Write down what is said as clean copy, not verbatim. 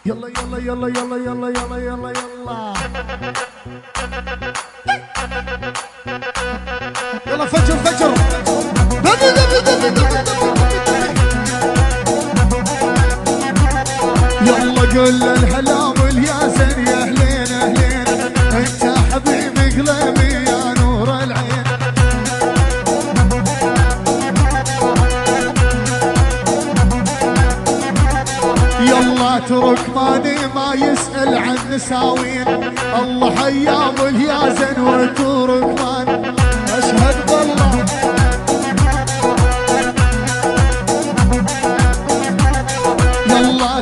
يلا يلا يلا يلا يلا يلا يلا يلا يلا فجر فجر يلا قول الهلا والياسين يا اهلين اهلين انت حبيبي قلبي يا نور العين يلا تركماني ما يسأل عن نساوين الله حيا ابو الياسين وتركمان